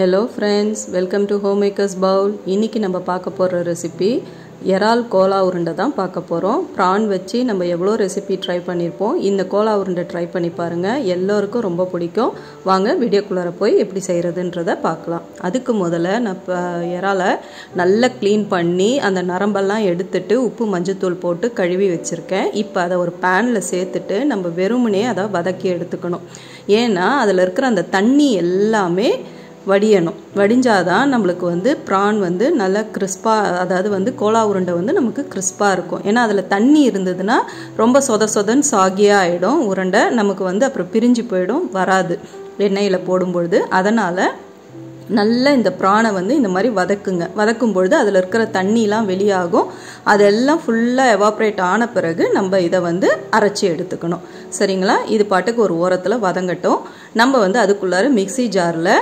Hello friends, welcome to Homemakers Bowl. இன்னைக்கு நம்ம பார்க்க போற ரெசிபி இறால் கோலா உருண்டை தான் பார்க்க போறோம். prawn வச்சு நம்ம எவ்வளோ ரெசிபி ட்ரை பண்ணிருப்போம். இந்த கோலா உருண்டை ட்ரை பண்ணி பாருங்க. எல்லாருக்கும் ரொம்ப பிடிக்கும். வாங்க வீடியோக்குள்ள போய் எப்படி செய்யறதுன்றதை பார்க்கலாம். அதுக்கு முதல்ல நான் இறாலை நல்லா க்ளீன் பண்ணி அந்த நரம்பெல்லாம் எடுத்துட்டு உப்பு மஞ்சத்தூள் போட்டு கழுவி வச்சிருக்கேன். இப்போ அதை ஒரு பேன்ல சேர்த்துட்டு நம்ம வெறுமனே அதை வதக்கி எடுத்துக்கணும். ஏன்னா அதில் இருக்கிற அந்த தண்ணி எல்லாமே வடியணும். வடிஞ்சாதான் நம்மளுக்கு வந்து ப்ரான் வந்து நல்லா கிறிஸ்பாக, அதாவது வந்து கோலா உருண்டை வந்து நமக்கு கிறிஸ்பாக இருக்கும். ஏன்னா அதில் தண்ணி இருந்ததுன்னா ரொம்ப சொதன்னு சாகியாக ஆகிடும் உருண்டை, நமக்கு வந்து அப்புறம் பிரிஞ்சு போயிடும், வராது எண்ணெயில் போடும்பொழுது. அதனால் நல்லா இந்த ப்ரானை வந்து இந்த மாதிரி வதக்கும் பொழுது அதில் இருக்கிற தண்ணிலாம் வெளியாகும். அதெல்லாம் ஃபுல்லாக எவாப்ரேட் ஆன பிறகு நம்ம இதை வந்து அரைச்சி எடுத்துக்கணும். சரிங்களா? இது பாட்டுக்கு ஒரு ஓரத்தில் வதங்கட்டும். நம்ம வந்து அதுக்குள்ளார மிக்சி ஜாரில்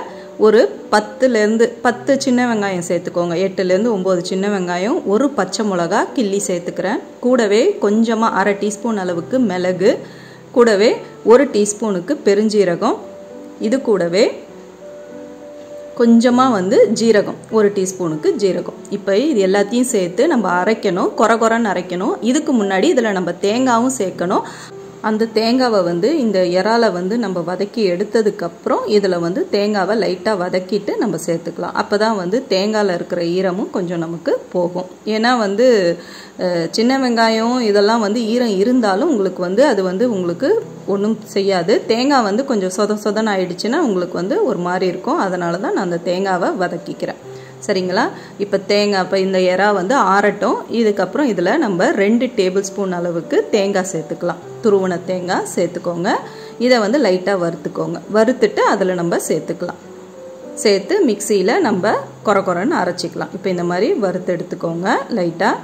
ஒரு 10 சின்ன வெங்காயம் சேர்த்துக்கோங்க. 8லேருந்து 9 சின்ன வெங்காயம், ஒரு பச்சை மிளகா கிள்ளி சேர்த்துக்கிறேன். கூடவே கொஞ்சமாக அரை டீஸ்பூன் அளவுக்கு மிளகு, கூடவே 1 டீஸ்பூனுக்கு பெருஞ்சீரகம், இது கூடவே கொஞ்சமாக வந்து ஜீரகம், 1 டீஸ்பூனுக்கு ஜீரகம். இப்போ இது எல்லாத்தையும் சேர்த்து நம்ம அரைக்கணும், கொரன்னு அரைக்கணும். இதுக்கு முன்னாடி இதில் நம்ம தேங்காயும் சேர்க்கணும். அந்த தேங்காவை வந்து இந்த இறாலை வந்து நம்ம வதக்கி எடுத்ததுக்கப்புறம் இதில் வந்து தேங்காவை லைட்டாக வதக்கிட்டு நம்ம சேர்த்துக்கலாம். அப்போ தான் வந்து தேங்காயில் இருக்கிற ஈரமும் கொஞ்சம் நமக்கு போகும். ஏன்னா வந்து சின்ன வெங்காயம் இதெல்லாம் வந்து ஈரம் இருந்தாலும் உங்களுக்கு வந்து அது வந்து உங்களுக்கு ஒன்றும் செய்யாது. தேங்காய் வந்து கொஞ்சம் சொதன்னு ஆயிடுச்சுன்னா உங்களுக்கு வந்து ஒரு மாதிரி இருக்கும். அதனால தான் நான் அந்த தேங்காவை வதக்கிக்கிறேன். சரிங்களா? இப்போ இந்த இறா வந்து ஆறட்டும். இதுக்கப்புறம் இதில் நம்ம 2 டேபிள் ஸ்பூன் அளவுக்கு தேங்காய் சேர்த்துக்கலாம். துருவன தேங்காய் சேர்த்துக்கோங்க. இதை வந்து லைட்டாக வறுத்துக்கோங்க. வறுத்துட்டு அதில் நம்ம சேர்த்துக்கலாம். சேர்த்து மிக்சியில் நம்ம கொரன்னு அரைச்சிக்கலாம். இப்போ இந்த மாதிரி வறுத்து எடுத்துக்கோங்க லைட்டாக.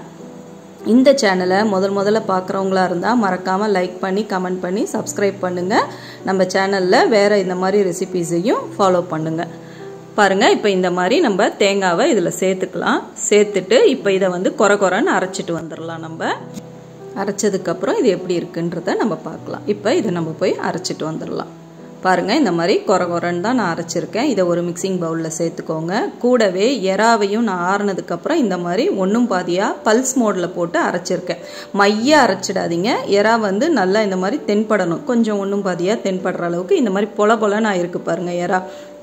இந்த சேனலை முதல்ல பார்க்குறவங்களா இருந்தால் மறக்காமல் லைக் பண்ணி கமெண்ட் பண்ணி சப்ஸ்கிரைப் பண்ணுங்கள். நம்ம சேனலில் வேறு இந்த மாதிரி ரெசிபீஸையும் ஃபாலோ பண்ணுங்கள். பாருங்கள், இப்போ இந்த மாதிரி நம்ம தேங்காவை இதில் சேர்த்துக்கலாம். சேர்த்துட்டு இப்போ இதை வந்து கொரன்னு அரைச்சிட்டு வந்துடலாம். நம்ம அரைச்சதுக்கப்புறம் இது எப்படி இருக்குன்றத நம்ம பார்க்கலாம். இப்போ இதை நம்ம போய் அரைச்சிட்டு வந்துடலாம். பாருங்கள், இந்த மாதிரி கொரன்னு தான் நான் அரைச்சிருக்கேன். இதை ஒரு மிக்சிங் பவுலில் சேர்த்துக்கோங்க. கூடவே இறாவையும் நான் ஆறுனதுக்கப்புறம் இந்த மாதிரி ஒன்றும் பாதியாக பல்ஸ் மோடில் போட்டு அரைச்சிருக்கேன். மைய அரைச்சிடாதீங்க. இறா வந்து நல்லா இந்த மாதிரி தென்படணும். கொஞ்சம் ஒன்றும் பாதியாக தென்படுற அளவுக்கு இந்த மாதிரி பொலன்னு ஆயிருக்கு பாருங்கள் இறா.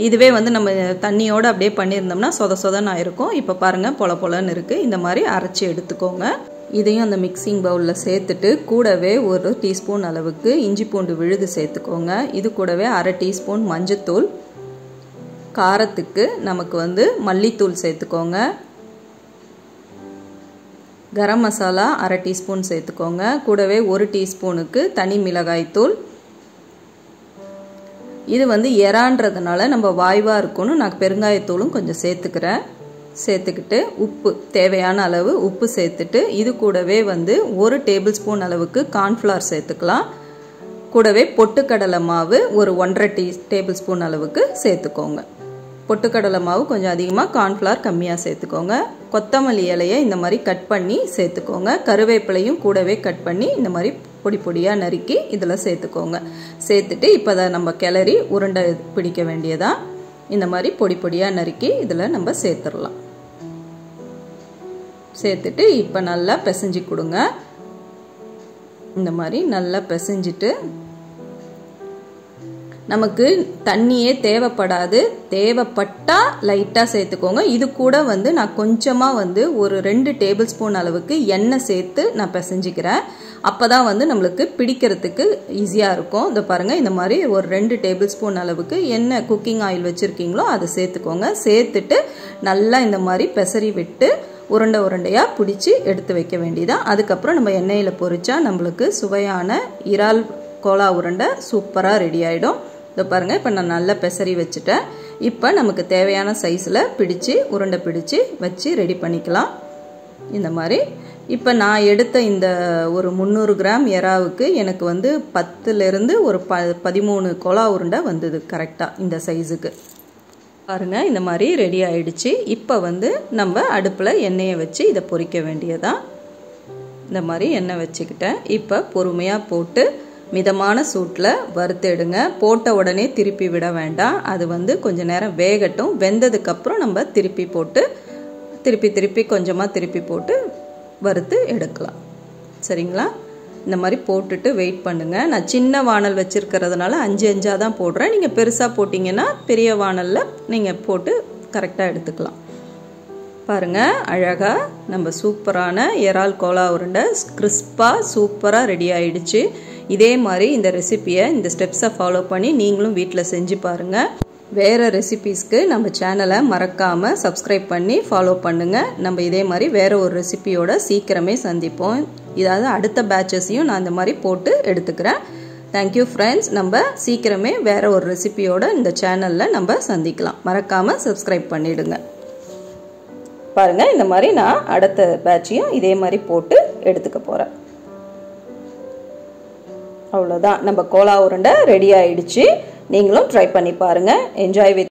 இதுவே வந்து நம்ம தண்ணியோடு அப்படியே பண்ணியிருந்தோம்னா சொதன்னு ஆயிருக்கும். இப்போ பாருங்கள் பொலன்னு இருக்குது. இந்த மாதிரி அரைச்சி எடுத்துக்கோங்க. இதையும் அந்த மிக்சிங் பவுலில் சேர்த்துட்டு கூடவே 1 டீஸ்பூன் அளவுக்கு இஞ்சி பூண்டு விழுது சேர்த்துக்கோங்க. இது கூடவே அரை டீஸ்பூன் மஞ்சத்தூள், காரத்துக்கு நமக்கு வந்து மல்லித்தூள் சேர்த்துக்கோங்க. கரம் மசாலா அரை டீஸ்பூன் சேர்த்துக்கோங்க. கூடவே 1 டீஸ்பூனுக்கு தனி மிளகாய் தூள். இது வந்து இறான்றதுனால நம்ம வாய்வாக இருக்கும்னு நான் பெருங்காயத்தூளும் கொஞ்சம் சேர்த்துக்கிறேன். சேர்த்துக்கிட்டு உப்பு தேவையான அளவு உப்பு சேர்த்துட்டு இது கூடவே வந்து 1 டேபிள் ஸ்பூன் அளவுக்கு கார்ன்ஃப்ளவர் சேர்த்துக்கலாம். கூடவே பொட்டுக்கடலை மாவு ஒரு 1.5 டேபிள் ஸ்பூன் அளவுக்கு சேர்த்துக்கோங்க. பொட்டுக்கடலை மாவு கொஞ்சம் அதிகமாக, கார்ன்ஃப்ளவர் கம்மியாக சேர்த்துக்கோங்க. கொத்தமல்லி இலையை இந்த மாதிரி கட் பண்ணி சேர்த்துக்கோங்க. கருவேப்பிலையும் கூடவே கட் பண்ணி இந்த மாதிரி பொடியாக நறுக்கி இதில் சேர்த்துக்கோங்க. சேர்த்துட்டு இப்போ அதை நம்ம கிளறி உருண்டை பிடிக்க வேண்டியதான். இந்த மாதிரி பொடியாக நறுக்கி இதில் நம்ம சேர்த்துடலாம். சேர்த்துட்டு இப்போ நல்லா பிசைஞ்சு கொடுங்க. இந்த மாதிரி நல்லா பிசைஞ்சிட்டு நமக்கு தண்ணியே தேவைப்படாது. தேவைப்பட்டா லைட்டாக சேர்த்துக்கோங்க. இது கூட வந்து நான் கொஞ்சமாக வந்து ஒரு 2 டேபிள் ஸ்பூன் அளவுக்கு எண்ணெய் சேர்த்து நான் பிசைஞ்சிக்கிறேன். அப்போ தான் வந்து நம்மளுக்கு பிடிக்கிறதுக்கு ஈஸியாக இருக்கும். இதை பாருங்கள், இந்த மாதிரி ஒரு 2 டேபிள் ஸ்பூன் அளவுக்கு எண்ணெய் குக்கிங் ஆயில் வச்சுருக்கீங்களோ அதை சேர்த்துக்கோங்க. சேர்த்துட்டு நல்லா இந்த மாதிரி பெசரி விட்டு உருண்டையாக பிடிச்சி எடுத்து வைக்க வேண்டியதான். அதுக்கப்புறம் நம்ம எண்ணெயில் பொரிச்சா நம்மளுக்கு சுவையான இறால் கோலா உருண்டை சூப்பராக ரெடி ஆகிடும். இதை பாருங்கள், இப்போ நான் நல்லா பெசரி வச்சுட்டேன். இப்போ நமக்கு தேவையான சைஸில் உருண்டை பிடிச்சி வச்சு ரெடி பண்ணிக்கலாம். இந்த மாதிரி இப்போ நான் எடுத்த இந்த ஒரு 300 கிராம் இறாவுக்கு எனக்கு வந்து 10லேருந்து ஒரு 13 கோலா உருண்டை வந்தது கரெக்டாக இந்த சைஸுக்கு. பாருங்கள், இந்த மாதிரி ரெடி ஆயிடுச்சு. இப்போ வந்து நம்ம அடுப்பில் எண்ணெயை வச்சு இதை பொரிக்க வேண்டியதான். இந்த மாதிரி எண்ணெய் வச்சுக்கிட்டேன். இப்போ பொறுமையாக போட்டு மிதமான சூட்டில் வறுத்தெடுங்க. போட்ட உடனே திருப்பி விட வேண்டாம். அது வந்து கொஞ்ச நேரம் வேகட்டும். வெந்ததுக்கப்புறம் நம்ம திருப்பி போட்டு திருப்பி கொஞ்சமாக திருப்பி போட்டு வறுத்து எடுக்கலாம். சரிங்களா? இந்த மாதிரி போட்டுட்டு வெயிட் பண்ணுங்கள். நான் சின்ன வானல் வச்சுருக்கிறதுனால 5 தான் போடுறேன். நீங்கள் பெருசாக போட்டிங்கன்னா பெரிய வானலில் நீங்கள் போட்டு கரெக்டாக எடுத்துக்கலாம். பாருங்கள், அழகாக நம்ம சூப்பரான இறால் கோலா உருண்டை கிறிஸ்பாக சூப்பராக ரெடி ஆயிடுச்சு. இதே மாதிரி இந்த ரெசிபியை, இந்த ஸ்டெப்ஸை ஃபாலோ பண்ணி நீங்களும் வீட்டில் செஞ்சு பாருங்கள். வேறு ரெசிபீஸ்க்கு நம்ம சேனலை மறக்காமல் சப்ஸ்கிரைப் பண்ணி ஃபாலோ பண்ணுங்கள். நம்ம இதே மாதிரி வேறு ஒரு ரெசிபியோட சீக்கிரமே சந்திப்போம். இதாவது அடுத்த பேட்சஸையும் நான் இந்த மாதிரி போட்டு எடுத்துக்கிறேன். Thank you friends. நம்ம சீக்கிரமே வேறு ஒரு ரெசிபியோட இந்த சேனலில் நம்ம சந்திக்கலாம். மறக்காமல் சப்ஸ்கிரைப் பண்ணிவிடுங்க. பாருங்கள், இந்த மாதிரி நான் அடுத்த பேட்சையும் இதே மாதிரி போட்டு எடுத்துக்க போகிறேன். அவ்வளோதான், நம்ம கோலா உருண்டை ரெடி ஆயிடுச்சு. நீங்களும் ட்ரை பண்ணி பாருங்கள். Enjoy with